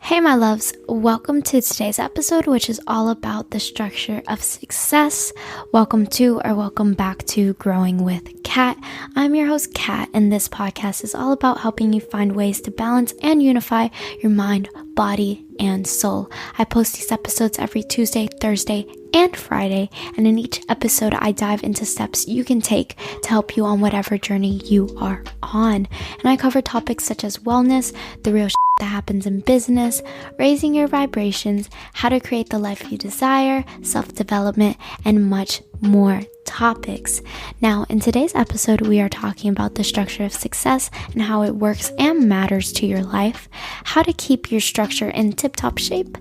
Hey my loves, welcome to today's episode, which is all about the structure of success. Welcome to or welcome back to Growing with Kat. I'm your host Kat, and this podcast is all about helping you find ways to balance and unify your mind, body, and soul. I post these episodes every Tuesday, Thursday, and Friday, and in each episode I dive into steps you can take to help you on whatever journey you are on. And I cover topics such as wellness, the real that happens in business, raising your vibrations, how to create the life you desire, self-development, and much more topics. Now, in today's episode, we are talking about the structure of success and how it works and matters to your life, how to keep your structure in tip-top shape,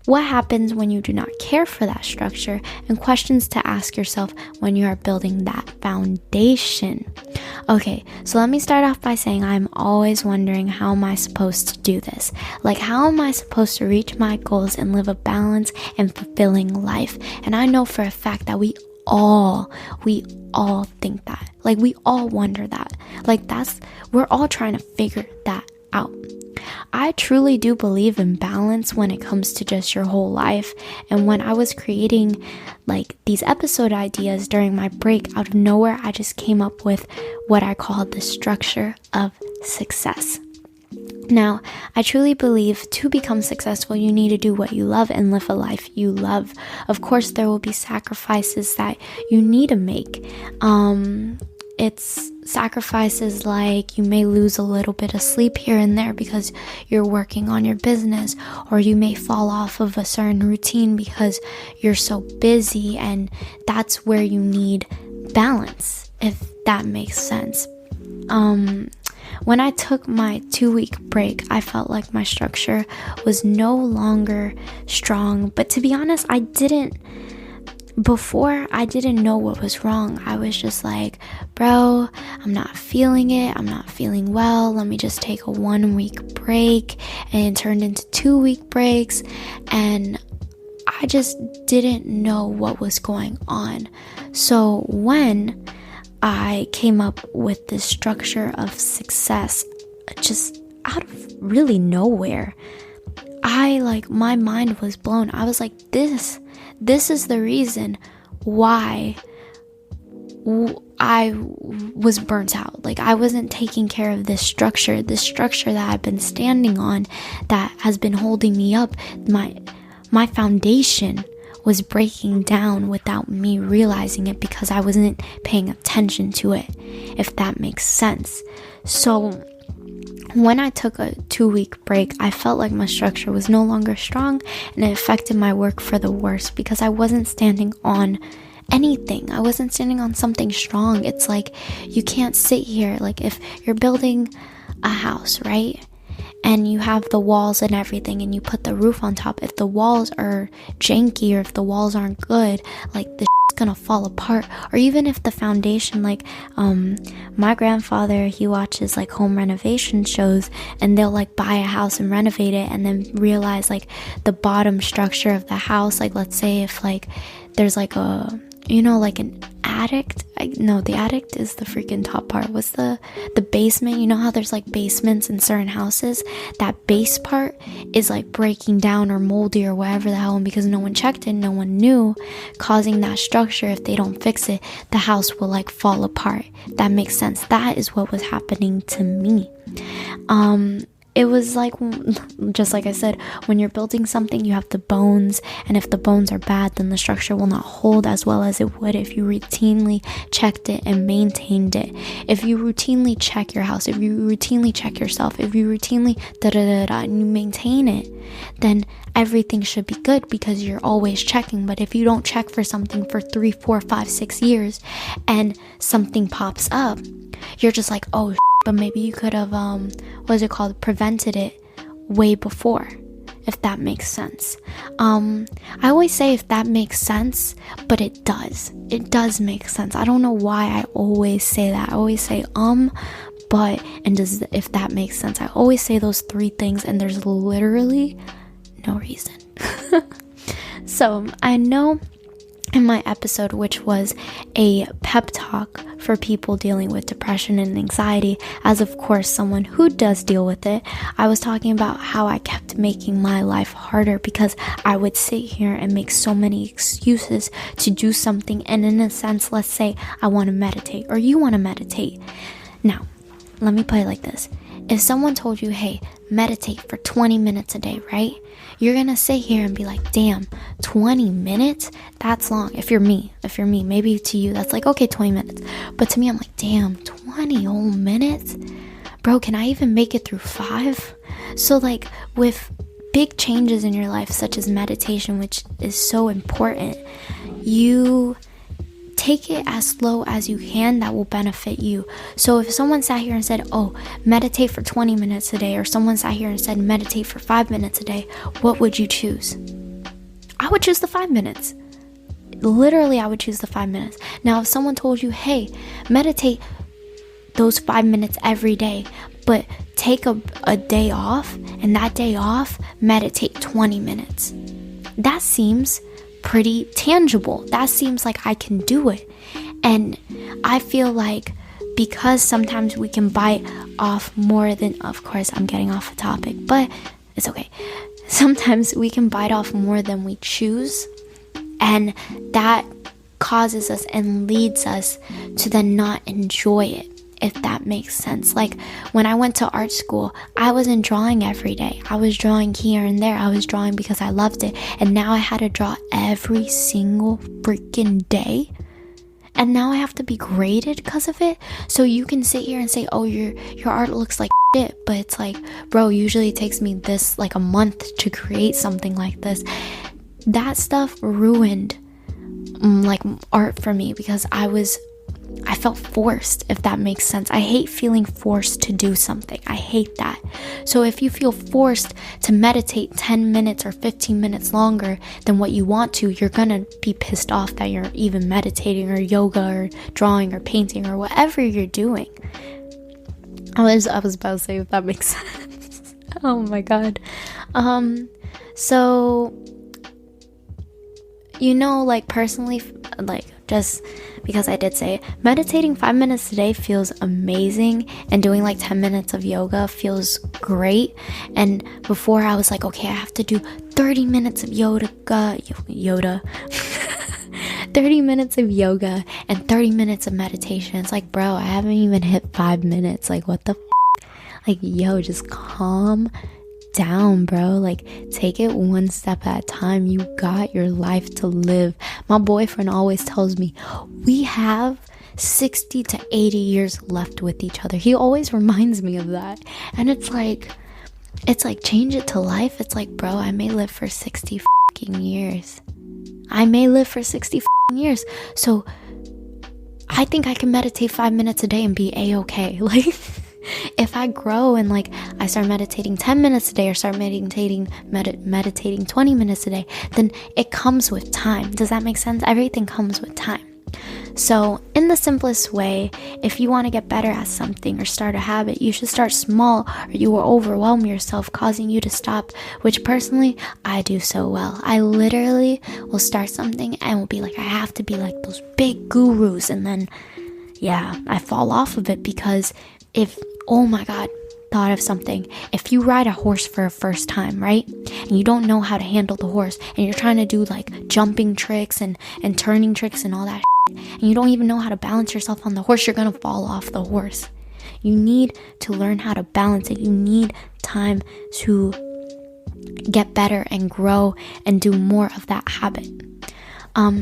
what happens when you do not care for that structure, and questions to ask yourself when you are building that foundation. Okay, so let me start off by saying I'm always wondering, how am I supposed to do this? Like, how am I supposed to reach my goals and live a balanced and fulfilling life? And I know for a fact that we all think that. Like, we all wonder that. Like, we're all trying to figure that out. I truly do believe in balance when it comes to just your whole life. And when I was creating like these episode ideas during my break, out of nowhere, I just came up with what I call the structure of success. Now, I truly believe to become successful, you need to do what you love and live a life you love. Of course, there will be sacrifices that you need to make. It's sacrifices like you may lose a little bit of sleep here and there because you're working on your business, or you may fall off of a certain routine because you're so busy, and that's where you need balance, if that makes sense. When I took my 2-week break, I felt like my structure was no longer strong, but to be honest, Before, I didn't know what was wrong. I was just like, bro, I'm not feeling it. I'm not feeling well. Let me just take a 1-week break. And it turned into 2-week breaks. And I just didn't know what was going on. So when I came up with this structure of success, just out of really nowhere, my mind was blown. I was like, this is the reason why I was burnt out. Like, I wasn't taking care of this structure that I've been standing on, that has been holding me up. My foundation was breaking down without me realizing it because I wasn't paying attention to it, if that makes sense. So when I took a 2-week break, I felt like my structure was no longer strong, and it affected my work for the worse because I wasn't standing on anything. I wasn't standing on something strong. It's like, you can't sit here, like if you're building a house, right? And you have the walls and everything, and you put the roof on top. If the walls are janky, or if the walls aren't good, like the gonna fall apart. Or even if the foundation, like my grandfather, he watches like home renovation shows, and they'll like buy a house and renovate it, and then realize like the bottom structure of the house, like let's say if like there's like a, like an attic. No, the attic is the freaking top part. What's the basement? You know how there's like basements in certain houses? That base part is like breaking down or moldy or whatever the hell, and because no one checked it, no one knew, causing that structure, if they don't fix it, the house will like fall apart. That makes sense. That is what was happening to me. It was like, just like I said, when you're building something, you have the bones, and if the bones are bad, then the structure will not hold as well as it would if you routinely checked it and maintained it. If you routinely check your house, if you routinely check yourself, if you routinely and you maintain it, then everything should be good because you're always checking. But if you don't check for something for 3, 4, 5, 6 years, and something pops up, you're just like, oh, but maybe you could have, prevented it way before, if that makes sense. I always say if that makes sense, but it does make sense. I don't know why I always say that. I always say, but, and does, if that makes sense. I always say those 3 things, and there's literally no reason. So I know in my episode, which was a pep talk for people dealing with depression and anxiety, as of course someone who does deal with it, I was talking about how I kept making my life harder because I would sit here and make so many excuses to do something. And in a sense, let's say I want to meditate, or you want to meditate. Now, let me put it like this. If someone told you, hey, meditate for 20 minutes a day, right? You're going to sit here and be like, damn, 20 minutes? That's long. If you're me, maybe to you, that's like, okay, 20 minutes. But to me, I'm like, damn, 20 whole minutes? Bro, can I even make it through 5? So like with big changes in your life, such as meditation, which is so important, you take it as slow as you can. That will benefit you. So if someone sat here and said, oh, meditate for 20 minutes a day, or someone sat here and said meditate for 5 minutes a day, what would you choose? I would choose the 5 minutes. Literally, I would choose the 5 minutes. Now, if someone told you, hey, meditate those 5 minutes every day, but take a day off, and that day off, meditate 20 minutes. That seems pretty tangible. That seems like I can do it. And I feel like because sometimes we can bite off more than, of course, I'm getting off the topic, but it's okay. Sometimes we can bite off more than we choose, and that causes us and leads us to then not enjoy it, if that makes sense. Like when I went to art school, I wasn't drawing every day. I was drawing here and there. I was drawing because I loved it. And now I had to draw every single freaking day. And now I have to be graded because of it. So you can sit here and say, oh, your art looks like shit. But it's like, bro, usually it takes me this like a month to create something like this. That stuff ruined like art for me because I felt forced, if that makes sense. I hate feeling forced to do something. I hate that. So if you feel forced to meditate 10 minutes or 15 minutes longer than what you want to, you're gonna be pissed off that you're even meditating or yoga or drawing or painting or whatever you're doing. I was about to say, if that makes sense. Oh my god. So, you know, like personally, like just because I did say it, meditating 5 minutes a day feels amazing, and doing like 10 minutes of yoga feels great. And before I was like, okay, I have to do 30 minutes of yoga 30 minutes of yoga and 30 minutes of meditation. It's like, bro, I haven't even hit 5 minutes. Like, what the like, yo, just calm down, bro. Like, take it one step at a time. You got your life to live. My boyfriend always tells me we have 60 to 80 years left with each other. He always reminds me of that. And it's like change it to life. It's like, bro, I may live for 60 fucking years. I may live for 60 fucking years. So I think I can meditate 5 minutes a day and be a-okay. Like, if I grow and like I start meditating 10 minutes a day or start meditating 20 minutes a day, then it comes with time. Does that make sense? Everything comes with time. So in the simplest way, if you want to get better at something or start a habit, you should start small, or you will overwhelm yourself, causing you to stop, which personally I do so well. I literally will start something and will be like, I have to be like those big gurus, and then I fall off of it because oh my god, thought of something. If you ride a horse for a first time, right, and you don't know how to handle the horse, and you're trying to do like jumping tricks and turning tricks and all that shit, and you don't even know how to balance yourself on the horse, you're gonna fall off the horse. You need to learn how to balance it. You need time to get better and grow and do more of that habit.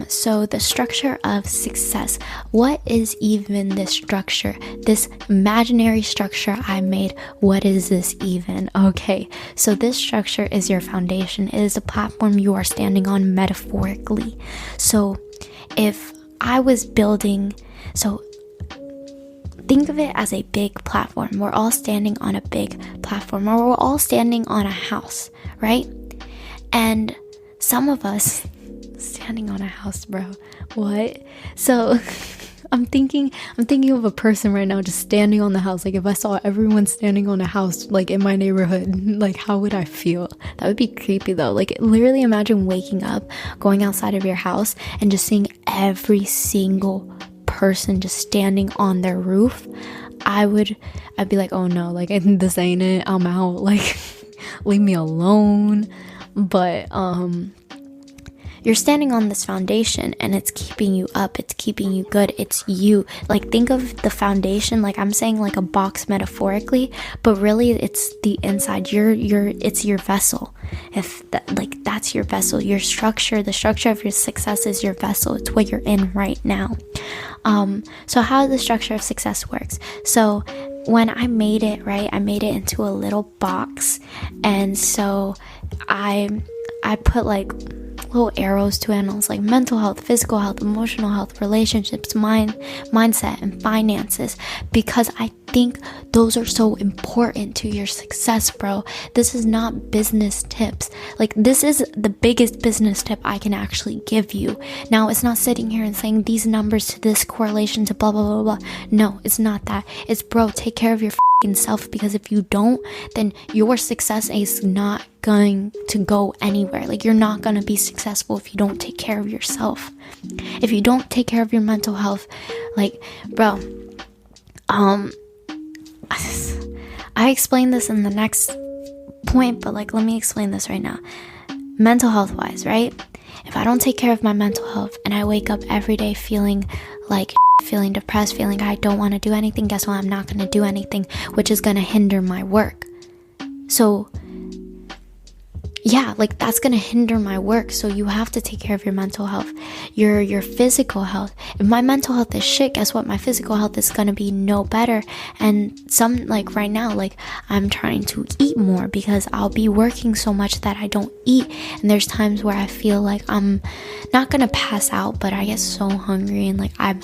So the structure of success. What is even this structure? This imaginary structure I made, what is this even? Okay, so this structure is your foundation. It is a platform you are standing on metaphorically. So if I was building, so think of it as a big platform. We're all standing on a big platform, or we're all standing on a house, right? And some of us standing on a house, bro. What? So, I'm thinking of a person right now just standing on the house. Like, if I saw everyone standing on a house, like, in my neighborhood, like, how would I feel? That would be creepy, though. Like, literally imagine waking up, going outside of your house, and just seeing every single person just standing on their roof. I'd be like, oh no, like, this ain't it. I'm out. Like, leave me alone. But you're standing on this foundation, and it's keeping you up, it's keeping you good, it's you. Like, think of the foundation, like, I'm saying like a box metaphorically, but really it's the inside. It's your vessel. If that, like, that's your vessel. Your structure, the structure of your success is your vessel. It's what you're in right now. So how the structure of success works. So when I made it, right, I made it into a little box, and so I put like little arrows to it, and I was like, mental health, physical health, emotional health, relationships, mindset, and finances, because I think those are so important to your success, bro. This is not business tips. Like, this is the biggest business tip I can actually give you. Now, it's not sitting here and saying these numbers to this correlation to blah, blah, blah, blah. No, it's not that. It's, bro, take care of your self, because if you don't, then your success is not going to go anywhere. Like, you're not going to be successful if you don't take care of yourself. If you don't take care of your mental health, like, bro, I explained this in the next point, but like, let me explain this right now. Mental health wise, right? If I don't take care of my mental health and I wake up every day feeling like feeling depressed, feeling I don't want to do anything, guess what? I'm not going to do anything, which is going to hinder my work. So yeah, like, that's going to hinder my work. So you have to take care of your mental health, your physical health. If my mental health is shit, guess what? My physical health is going to be no better. And like right now, like, I'm trying to eat more because I'll be working so much that I don't eat. And there's times where I feel like I'm not going to pass out, but I get so hungry, and like, I'm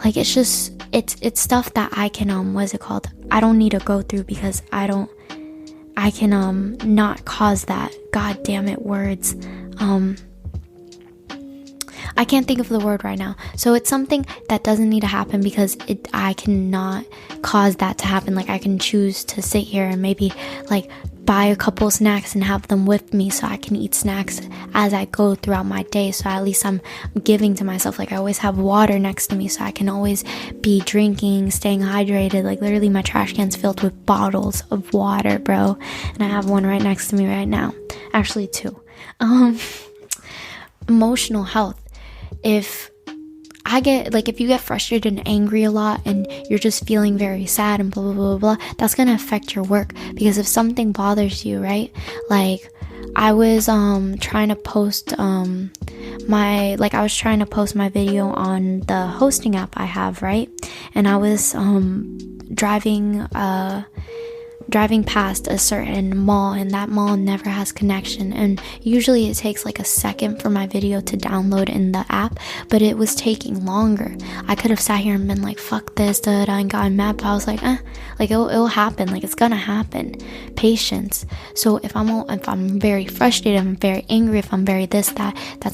like, it's just, it's stuff that I can, what's it called? I don't need to go through, because I can not cause that. God damn it, words. I can't think of the word right now. So it's something that doesn't need to happen, because I cannot cause that to happen. Like, I can choose to sit here and maybe like buy a couple snacks and have them with me, so I can eat snacks as I go throughout my day. So at least I'm giving to myself. Like, I always have water next to me, so I can always be drinking, staying hydrated. Like, literally my trash can's filled with bottles of water, bro. And I have one right next to me right now. Actually, two. Emotional health. If you get frustrated and angry a lot, and you're just feeling very sad and blah, blah, blah, blah, that's going to affect your work. Because if something bothers you, right? Like, I was trying to post my video on the hosting app I have, right? And I was driving past a certain mall, and that mall never has connection, and usually it takes like a second for my video to download in the app, but it was taking longer. I could have sat here and been like, fuck this, and gotten mad, but I was like, like, it'll happen. Like, it's gonna happen. Patience. So if I'm very frustrated, I'm very angry, if I'm very that's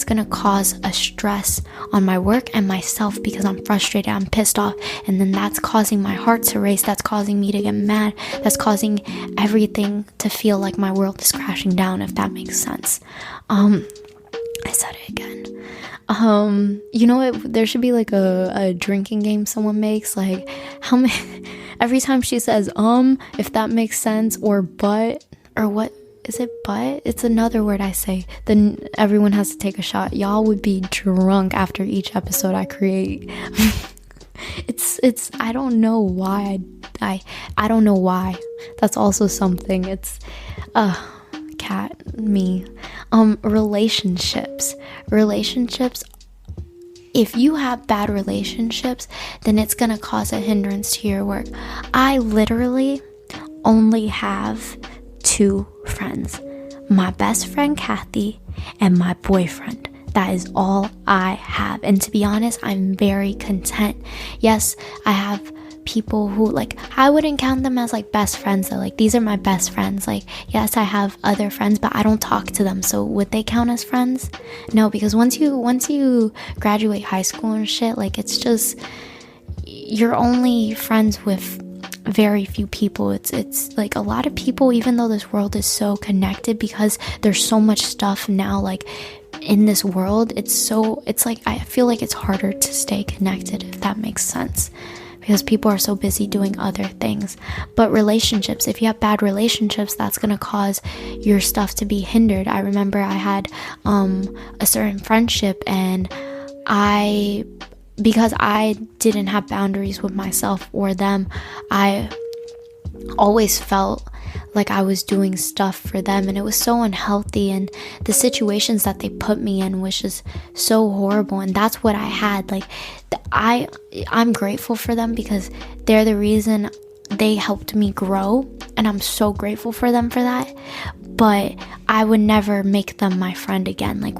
gonna cause a stress on my work and myself, because I'm frustrated, I'm pissed off, and then that's causing my heart to race, that's causing me to get mad, that's causing everything to feel like my world is crashing down, if that makes sense. I said it again. You know what? There should be like a drinking game someone makes. Like, how many? Every time she says if that makes sense, or but, or what is it? But it's another word I say. Then everyone has to take a shot. Y'all would be drunk after each episode I create. It's I don't know why I don't know why. That's also something. It's me. Relationships. If you have bad relationships, then it's gonna cause a hindrance to your work. I literally only have 2 friends. My best friend Kathy and my boyfriend. That is all I have. And to be honest, I'm very content. Yes, I have people who, like, I wouldn't count them as like best friends though. Like, these are my best friends. Like, yes, I have other friends, but I don't talk to them, so would they count as friends? No, because once you graduate high school and shit, like, it's just, you're only friends with very few people. It's like, a lot of people, even though this world is so connected, because there's so much stuff now, like, in this world, it's like, I feel like it's harder to stay connected, if that makes sense, because people are so busy doing other things. But relationships, if you have bad relationships, that's gonna cause your stuff to be hindered. I remember I had a certain friendship, and because I didn't have boundaries with myself or them, I always felt like I was doing stuff for them, and it was so unhealthy, and the situations that they put me in was just so horrible. And that's what I had. Like, I'm grateful for them, because they're the reason they helped me grow, and I'm so grateful for them for that. But I would never make them my friend again. Like,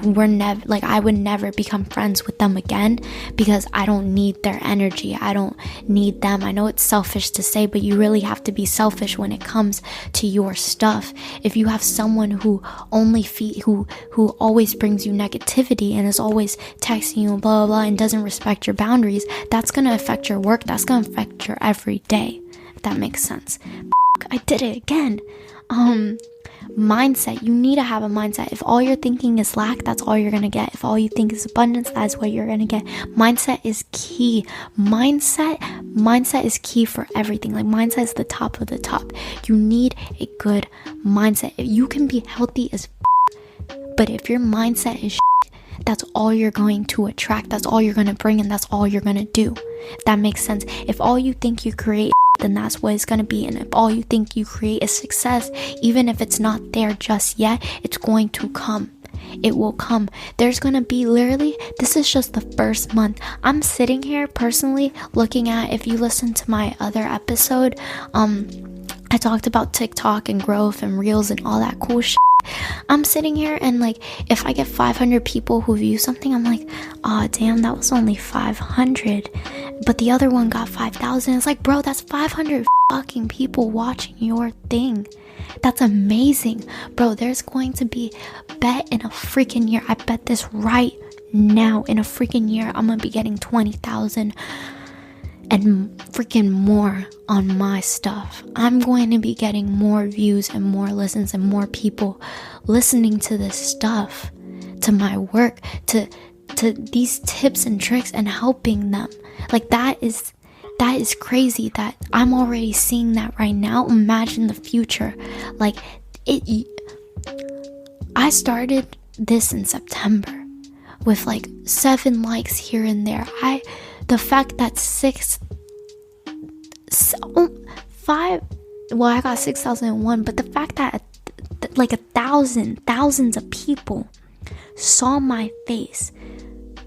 I would never become friends with them again, because I don't need their energy. I don't need them. I know it's selfish to say, but you really have to be selfish when it comes to your stuff. If you have someone who who always brings you negativity and is always texting you blah blah blah and doesn't respect your boundaries, that's gonna affect your work. That's gonna affect your everyday. If that makes sense. I did it again. Mindset. You need to have a mindset. If all you're thinking is lack, that's all you're gonna get. If all you think is abundance, that's what you're gonna get. Mindset is key. Mindset is key for everything. Like, mindset is the top of the top. You need a good mindset. You can be healthy as but if your mindset is that's all you're going to attract. That's all you're gonna bring, and that's all you're gonna do. If that makes sense. If all you think you create, then that's what it's gonna be. And if all you think you create is success, even if it's not there just yet, it's going to come. It will come. There's gonna be, literally, this is just the first month. I'm sitting here personally looking at, if you listen to my other episode, I talked about TikTok and growth and reels and all that cool shit. I'm sitting here, and like, if I get 500 people who view something, I'm like, oh damn, that was only 500, but the other one got 5,000. It's like, bro, that's 500 fucking people watching your thing. That's amazing, bro. There's going to be, bet in a freaking year, I bet this right now, in a freaking year, I'm gonna be getting 20,000 and freaking more on my stuff. I'm going to be getting more views and more listens and more people listening to this stuff, to my work, to these tips and tricks, and helping them. Like, that is crazy that I'm already seeing that right now. Imagine the future. Like, I started this in September with like 7 likes here and there. The fact that I got 6,001, but the fact that like thousands of people saw my face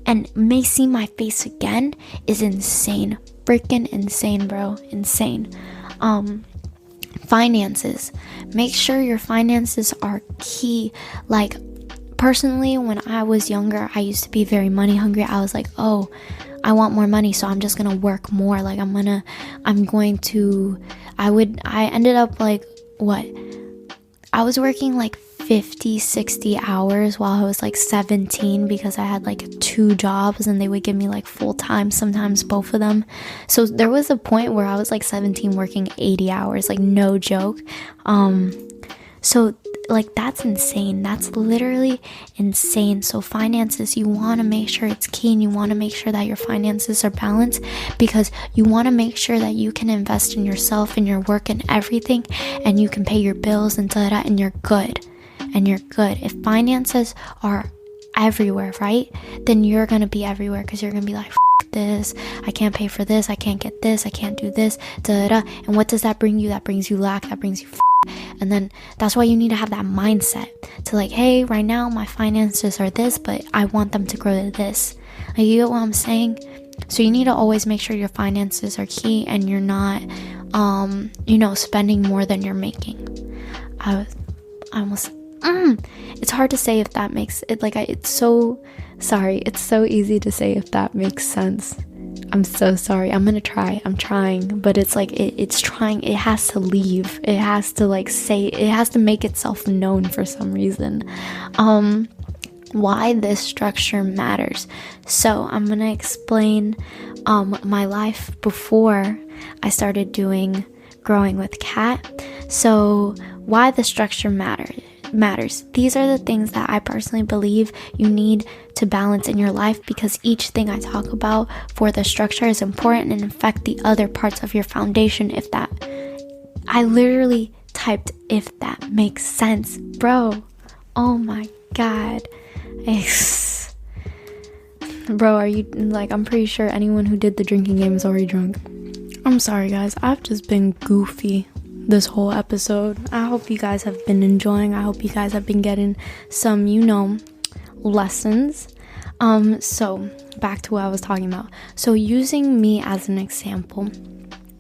and may see my face again is insane. Freaking insane, bro. Insane. Finances. Make sure your finances are key. Like, personally, when I was younger, I used to be very money hungry. I was like, oh, I want more money, so I'm just gonna work more. Like, I ended up like, I was working like 50, 60 hours while I was like 17, because I had like 2 jobs, and they would give me like full time, sometimes both of them. So there was a point where I was like 17 working 80 hours, like, no joke. So like, that's insane. That's literally insane. So finances, you want to make sure it's key, and you want to make sure that your finances are balanced, because you want to make sure that you can invest in yourself and your work and everything, and you can pay your bills and and you're good. And you're good. If finances are everywhere, right, then you're gonna be everywhere, because you're gonna be like, this, I can't pay for this, I can't get this, I can't do this, and what does that bring you? That brings you lack, that brings you and then that's why you need to have that mindset to like, hey, right now my finances are this, but I want them to grow to this. Like, you get what I'm saying? So you need to always make sure your finances are key, and you're not spending more than you're making. It's hard to say if that makes it, like, it's so easy to say if that makes sense. I'm so sorry. I'm trying, but it's like it's trying. It has to leave. It has to like say. It has to make itself known for some reason. Why this structure matters. So I'm gonna explain my life before I started doing Growing with Kat. So why the structure matters. These are the things that I personally believe you need to balance in your life, because each thing I talk about for the structure is important and affect the other parts of your foundation. If that, I literally typed if that makes sense, bro. Oh my god. Bro, are you like, I'm pretty sure anyone who did the drinking game is already drunk. I'm sorry guys, I've just been goofy this whole episode. I hope you guys have been enjoying. I hope you guys have been getting some, lessons. So back to what I was talking about. So using me as an example,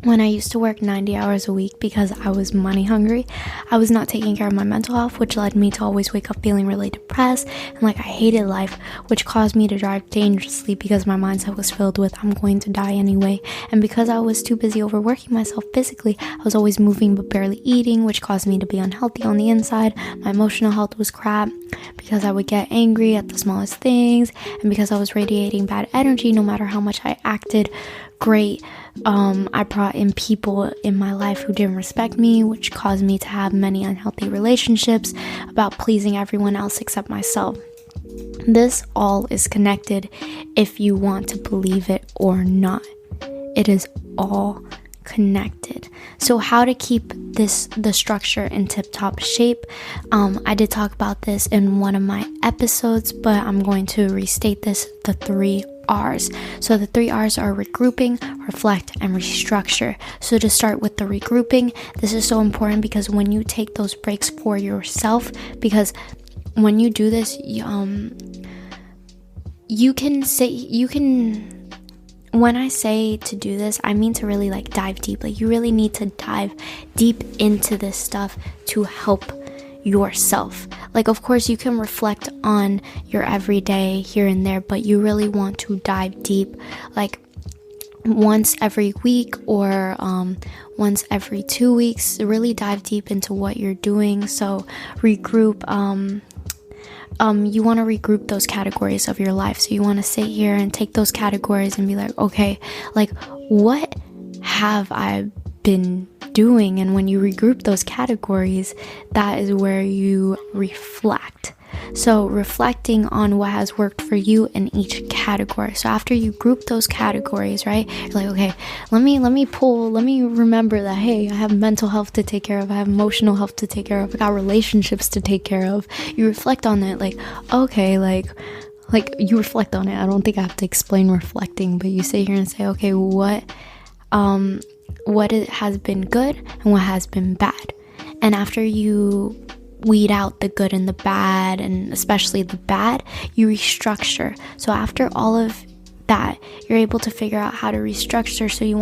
when I used to work 90 hours a week because I was money hungry, I was not taking care of my mental health, which led me to always wake up feeling really depressed and like I hated life, which caused me to drive dangerously because my mindset was filled with I'm going to die anyway. And because I was too busy overworking myself physically, I was always moving but barely eating, which caused me to be unhealthy on the inside. My emotional health was crap because I would get angry at the smallest things, and because I was radiating bad energy no matter how much I acted great. I brought in people in my life who didn't respect me, which caused me to have many unhealthy relationships about pleasing everyone else except myself. This all is connected if you want to believe it or not. It is all connected. So how to keep the structure in tip-top shape, I did talk about this in one of my episodes, but I'm going to restate this, the 3 R's. So the 3 R's are regrouping, reflect, and restructure. So to start with the regrouping, this is so important because when you take those breaks for yourself, because when you do this, when I say to do this, I mean to really like dive deep. Like you really need to dive deep into this stuff to help yourself. Like of course you can reflect on your everyday here and there, but you really want to dive deep, like once every week or once every 2 weeks. Really dive deep into what you're doing. So regroup. You want to regroup those categories of your life. So you want to sit here and take those categories and be like, okay, like what have I been doing? And when you regroup those categories, that is where you reflect. So reflecting on what has worked for you in each category. So after you group those categories, right, you're like, okay, let me remember that, hey, I have mental health to take care of, I have emotional health to take care of, I got relationships to take care of. You reflect on it, like, okay, like you reflect on it. I don't think I have to explain reflecting, but you sit here and say, okay, what it has been good and what has been bad. And after you weed out the good and the bad, and especially the bad, you restructure. So after all of that, you're able to figure out how to restructure so you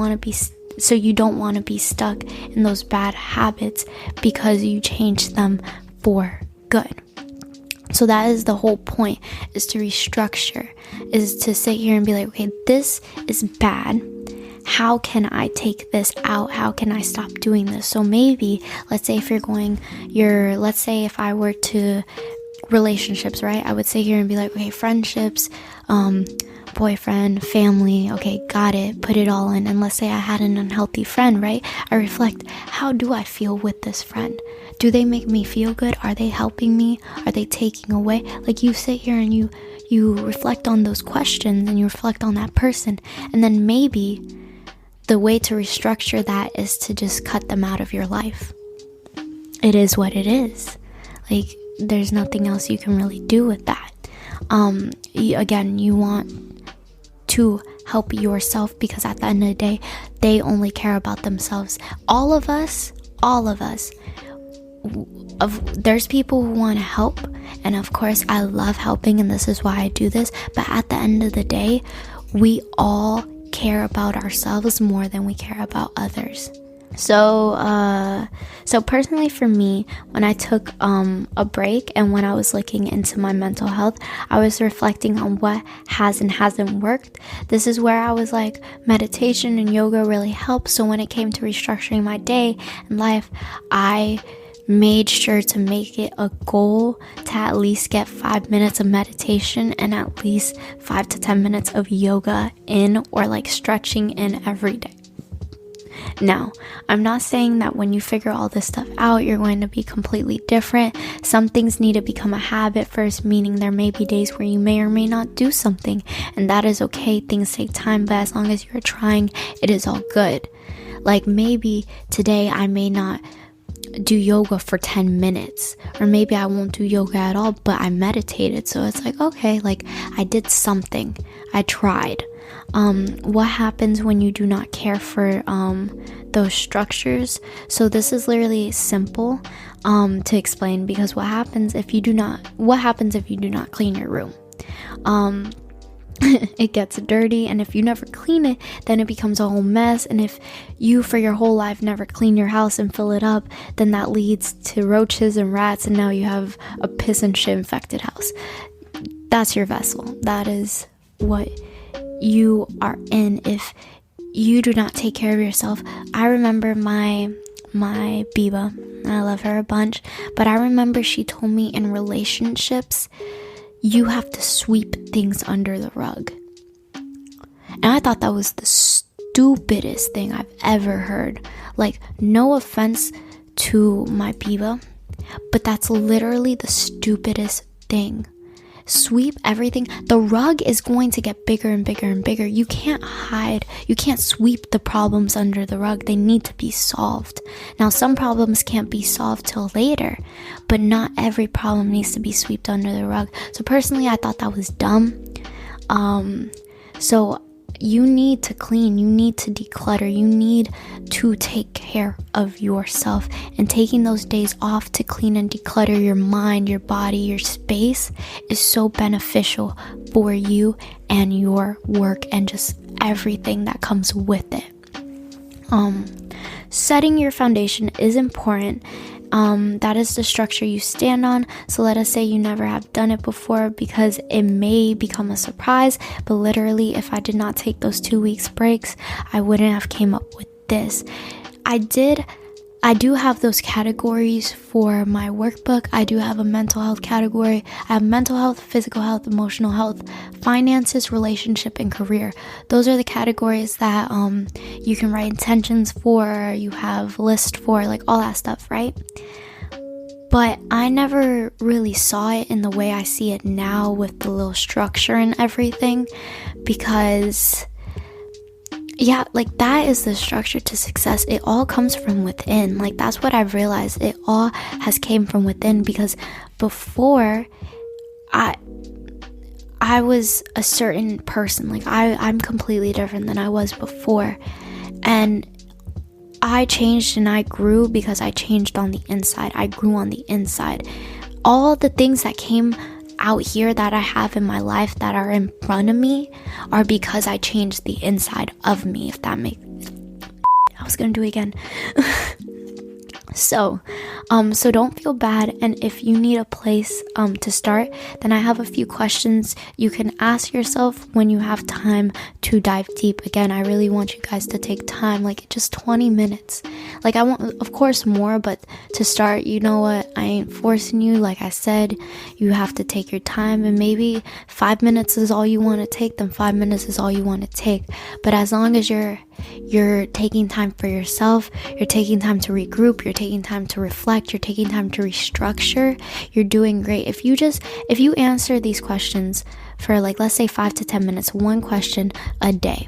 don't want to be stuck in those bad habits because you changed them for good. So that is the whole point, is to restructure, is to sit here and be like, okay, this is bad. How can I take this out? How can I stop doing this? So maybe, let's say if I were to relationships, right? I would sit here and be like, okay, friendships, boyfriend, family, okay, got it, put it all in. And let's say I had an unhealthy friend, right? I reflect, how do I feel with this friend? Do they make me feel good? Are they helping me? Are they taking away? Like you sit here and you reflect on those questions and you reflect on that person, and then maybe the way to restructure that is to just cut them out of your life. It is what it is. Like, there's nothing else you can really do with that. Again, you want to help yourself, because at the end of the day, they only care about themselves. All of us, there's people who want to help, and of course I love helping, and this is why I do this, but at the end of the day, we all care about ourselves more than we care about others. So personally for me, when I took a break and when I was looking into my mental health, I was reflecting on what has and hasn't worked. This is where I was like, meditation and yoga really helps. So when it came to restructuring my day and life, I made sure to make it a goal to at least get 5 minutes of meditation and at least 5 to 10 minutes of yoga in, or like stretching in every day. Now, I'm not saying that when you figure all this stuff out, you're going to be completely different. Some things need to become a habit first, meaning there may be days where you may or may not do something, and that is okay. Things take time, but as long as you're trying, it is all good. Like maybe today I may not do yoga for 10 minutes, or maybe I won't do yoga at all, but I meditated. So it's like, okay, like I did something, I tried. What happens when you do not care for those structures? So this is literally simple to explain, because what happens if you do not clean your room? It gets dirty, and if you never clean it, then it becomes a whole mess. And if you for your whole life never clean your house and fill it up, then that leads to roaches and rats, and now you have a piss and shit infected house. That's your vessel. That is what you are in if you do not take care of yourself. I remember my Biba, I love her a bunch, but I remember she told me in relationships, you have to sweep things under the rug. And I thought that was the stupidest thing I've ever heard. Like, no offense to my Biba, but that's literally the stupidest thing. Sweep everything. The rug is going to get bigger and bigger and bigger. You can't sweep the problems under the rug. They need to be solved. Now, some problems can't be solved till later, but not every problem needs to be swept under the rug. So personally, I thought that was dumb. So you need to clean, you need to declutter, you need to take care of yourself. And taking those days off to clean and declutter your mind, your body, your space is so beneficial for you and your work and just everything that comes with it. Setting your foundation is important. That is the structure you stand on. So let us say you never have done it before, because it may become a surprise, but literally if I did not take those 2 weeks breaks, I wouldn't have came up with this. I do have those categories for my workbook. I do have a mental health category. I have mental health, physical health, emotional health, finances, relationship, and career. Those are the categories that you can write intentions for, you have list for, like all that stuff, right? But I never really saw it in the way I see it now with the little structure and everything, because yeah, like that is the structure to success. It all comes from within. Like that's what I've realized. It all has came from within, because before I was a certain person. Like I'm completely different than I was before. And I changed and I grew because I changed on the inside. I grew on the inside. All the things that came out here that I have in my life that are in front of me are because I changed the inside of me, if that makes I was gonna do it again. So don't feel bad, and if you need a place to start, then I have a few questions you can ask yourself when you have time to dive deep. Again, I really want you guys to take time, like just 20 minutes. Like I want, of course, more, but to start, you know what, I ain't forcing you. Like I said, you have to take your time, and maybe 5 minutes is all you want to take, then 5 minutes is all you want to take. But as long as you're taking time for yourself, you're taking time to regroup, you're taking time to reflect, you're taking time to restructure, you're doing great. If you answer these questions for, like, let's say 5 to 10 minutes, one question a day,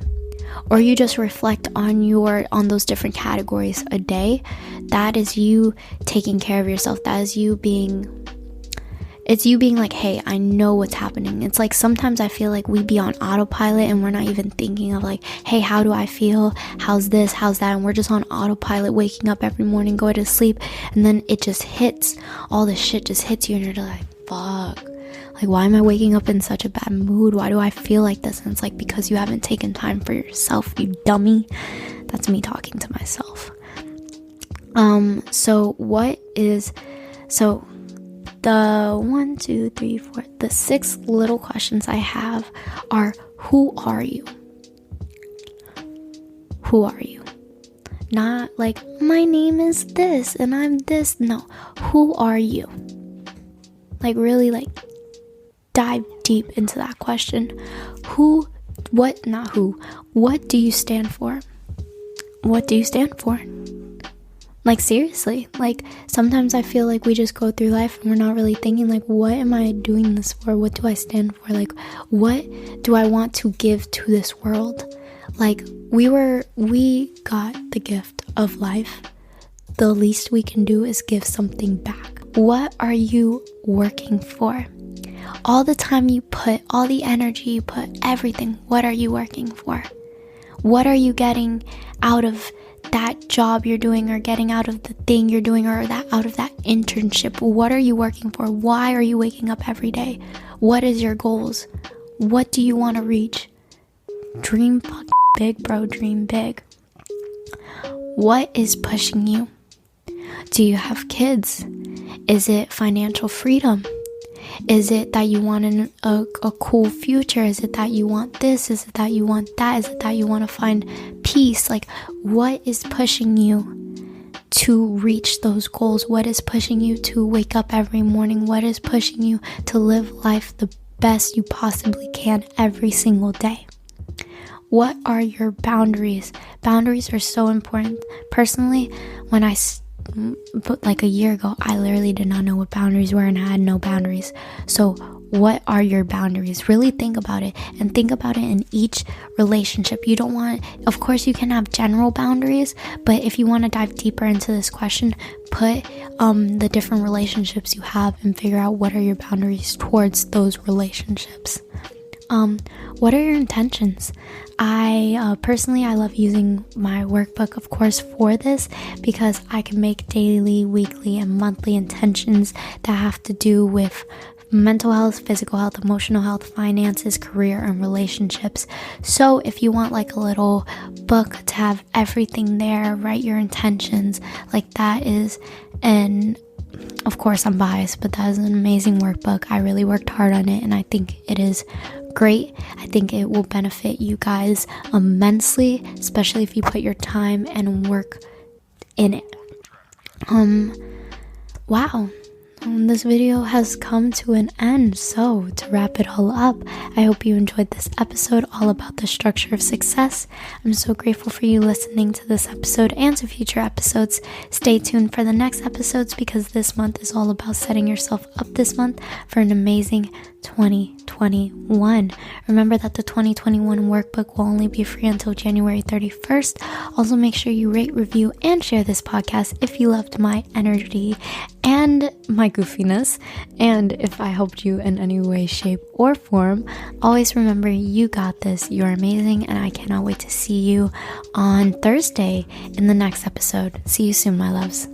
or you just reflect on those different categories a day, that is you taking care of yourself. That is you being like, hey, I know what's happening. It's like sometimes I feel like we be on autopilot and we're not even thinking of like, hey, how do I feel? How's this? How's that? And we're just on autopilot, waking up every morning, going to sleep. And then it just hits, all this shit just hits you and you're like, fuck. Like, why am I waking up in such a bad mood? Why do I feel like this? And it's like, because you haven't taken time for yourself, you dummy. That's me talking to myself. The 6 little questions I have are, who are you? Who are you? Not like, my name is this and I'm this. No, who are you? Like, really, like, dive deep into that question. What do you stand for? What do you stand for? Like, seriously, like, sometimes I feel like we just go through life and we're not really thinking, like, what am I doing this for? What do I stand for? Like, what do I want to give to this world? Like, we got the gift of life. The least we can do is give something back. What are you working for? All the time you put, all the energy you put, everything, what are you working for? What are you getting out of that job you're doing, or getting out of the thing you're doing, or out of that internship? What are you working for? Why are you waking up every day? What is your goals? What do you want to reach? Dream fucking big, bro. Dream big. What is pushing you? Do you have kids? Is it financial freedom? Is it that you want a cool future? Is it that you want this? Is it that you want that? Is it that you want to find peace? Like, what is pushing you to reach those goals? What is pushing you to wake up every morning? What is pushing you to live life the best you possibly can every single day? What are your boundaries? Boundaries are so important. Personally, like a year ago, I literally did not know what boundaries were, and I had no boundaries. So what are your boundaries? Really think about it, and think about it in each relationship. Of course you can have general boundaries, but if you want to dive deeper into this question, put the different relationships you have and figure out what are your boundaries towards those relationships. What are your intentions? I love using my workbook, of course, for this, because I can make daily, weekly, and monthly intentions that have to do with mental health, physical health, emotional health, finances, career, and relationships. So if you want like a little book to have everything there, write your intentions, like that is of course I'm biased, but that is an amazing workbook. I really worked hard on it, and I think it is great. I think it will benefit you guys immensely, especially if you put your time and work in it. Wow. This video has come to an end. So to wrap it all up, I hope you enjoyed this episode all about the structure of success. I'm so grateful for you listening to this episode and to future episodes. Stay tuned for the next episodes, because this month is all about setting yourself up this month for an amazing 2021. Remember that the 2021 workbook will only be free until January 31st. Also, make sure you rate, review, and share this podcast if you loved my energy and my goofiness, and if I helped you in any way, shape, or form. Always remember, you got this, you're amazing, and I cannot wait to see you on Thursday in the next episode. See you soon, my loves.